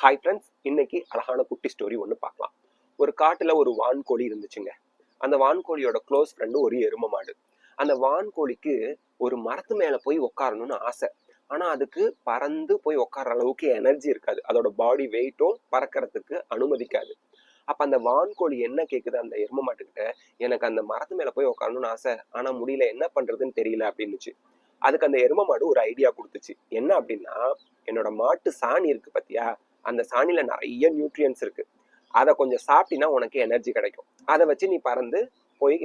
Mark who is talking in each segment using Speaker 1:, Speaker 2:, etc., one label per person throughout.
Speaker 1: Hi friends, இன்னைக்கு அழகான குட்டி ஸ்டோரி ஒன்று பார்க்கலாம். ஒரு காட்டுல ஒரு வான்கோழி இருந்துச்சுங்க. அந்த வான்கோழியோட க்ளோஸ் ஃப்ரெண்டு ஒரு எரும மாடு. அந்த வான்கோழிக்கு ஒரு மரத்து மேல போய் உட்காரணும்னு ஆசை. ஆனா அதுக்கு பறந்து போய் உட்கார்ற அளவுக்கு எனர்ஜி இருக்காது. அதோட பாடி வெயிட்டும் பறக்கிறதுக்கு அனுமதிக்காது. அப்ப அந்த வான்கோழி என்ன கேக்குது அந்த எரும மாட்டுக்கிட்ட, எனக்கு அந்த மரத்து மேல போய் உட்காரணும்னு ஆசை, ஆனா முடியல, என்ன பண்றதுன்னு தெரியல அப்படின்னுச்சு. அதுக்கு அந்த எரும மாடு ஒரு ஐடியா கொடுத்துச்சு. என்ன அப்படின்னா, என்னோட மாட்டு சாணி இருக்கு பாத்தியா, அந்த சாணியில நிறைய நியூட்ரியன்ஸ் இருக்கு. அதை கொஞ்சம் சாப்பிட்டீன்னா உனக்கு எனர்ஜி கிடைக்கும். அதை வச்சு நீ பறந்து போய்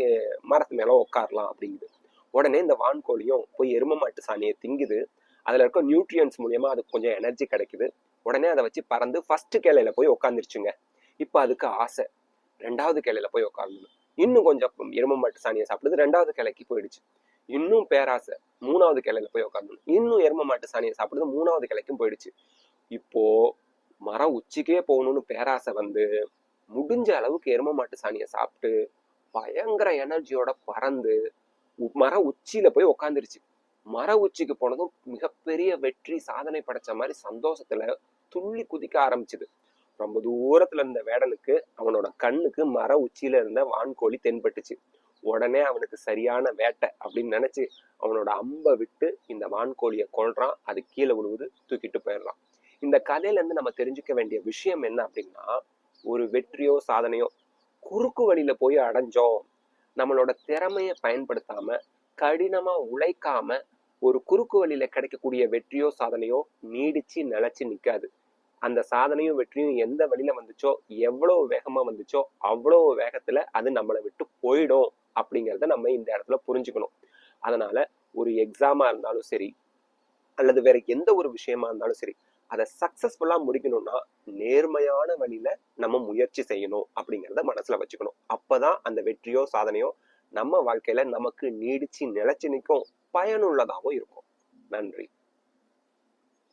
Speaker 1: மரத்து மேல உட்காரலாம் அப்படிங்குது. உடனே இந்த வான்கோழியும் போய் எரும மாட்டு சாணியை திங்குது. அதுல இருக்க நியூட்ரியன்ஸ் மூலியமா அதுக்கு கொஞ்சம் எனர்ஜி கிடைக்குது. உடனே அதை வச்சு பறந்து ஃபர்ஸ்ட் கிளையில போய் உட்காந்துருச்சுங்க. இப்ப அதுக்கு ஆசை, ரெண்டாவது கிளையில போய் உட்காரணும். இன்னும் கொஞ்சம் எரும மாட்டு சாணியை சாப்பிடுது, ரெண்டாவது கிளைக்கு போயிடுச்சு. இன்னும் பேராசை, மூணாவது கிளையில போய் உட்காரணும். இன்னும் எரும மாட்டு சாணியை சாப்பிடுது, மூணாவது கிளைக்கும் போயிடுச்சு. இப்போ மரம் உச்சிக்கே போகணும்னு பேராசை வந்து முடிஞ்ச அளவுக்கு எரும மாட்டு சாணியை சாப்பிட்டு பயங்கர எனர்ஜியோட பறந்து மர உச்சியில போய் உக்காந்துருச்சு. மர உச்சிக்கு போனதும் மிகப்பெரிய வெற்றி சாதனை படைச்ச மாதிரி சந்தோஷத்துல துள்ளி குதிக்க ஆரம்பிச்சுது. ரொம்ப தூரத்துல இருந்த வேடனுக்கு அவனோட கண்ணுக்கு மர உச்சியில இருந்த வான்கோழி தென்பட்டுச்சு. உடனே அவனுக்கு சரியான வேட்டை அப்படின்னு நினைச்சு அவனோட அம்பை விட்டு இந்த வான்கோழியை கொல்றான். அது கீழே விழுவுது, தூக்கிட்டு போயிடுறான். இந்த கதையில இருந்து நம்ம தெரிஞ்சுக்க வேண்டிய விஷயம் என்ன அப்படின்னா, ஒரு வெற்றியோ சாதனையோ குறுக்கு வழியில போய் அடைஞ்சோம், நம்மளோட திறமைய பயன்படுத்தாம கடினமா உழைக்காம ஒரு குறுக்கு வழியில கிடைக்கக்கூடிய வெற்றியோ சாதனையோ நீடிச்சு நிலைச்சு நிக்காது. அந்த சாதனையும் வெற்றியும் எந்த வழியில வந்துச்சோ, எவ்வளவு வேகமா வந்துச்சோ அவ்வளவு வேகத்துல அது நம்மளை விட்டு போயிடும் அப்படிங்கிறத நம்ம இந்த இடத்துல புரிஞ்சுக்கணும். அதனால ஒரு எக்ஸாமா இருந்தாலும் சரி, அல்லது வேற எந்த ஒரு விஷயமா இருந்தாலும் சரி, அதை சக்சஸ்ஃபுல்லா முடிக்கணும்னா நேர்மையான வழியில நம்ம முயற்சி செய்யணும் அப்படிங்கிறத மனசுல வச்சுக்கணும். அப்பதான் அந்த வெற்றியோ சாதனையோ நம்ம வாழ்க்கையில நமக்கு நீடிச்சு நிலைச்சு நிற்கும், பயனுள்ளதாகவும் இருக்கும். நன்றி.